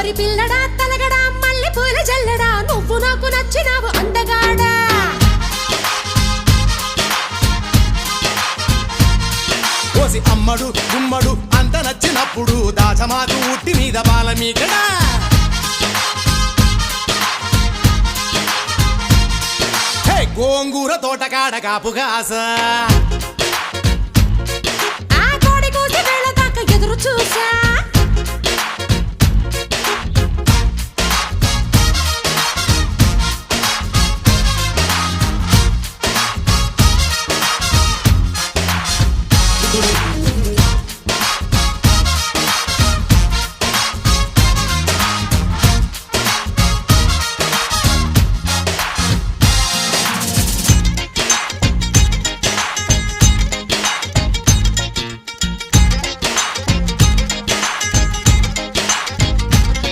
కొబ్బరి పిల్లడా తలగడా మల్లె పూల జల్లడా నువ్వు నాకు నచ్చినావు అందగాడా ఓసి అమ్మడు గుమ్మడు అంత నచ్చినప్పుడు దాచమాకు ఉట్టి మీద బాలమీకడా గోంగూర తోటకాడ కాపుగాస ఆ కోడి కూసి వేళ దాకా ఎదురు చూసా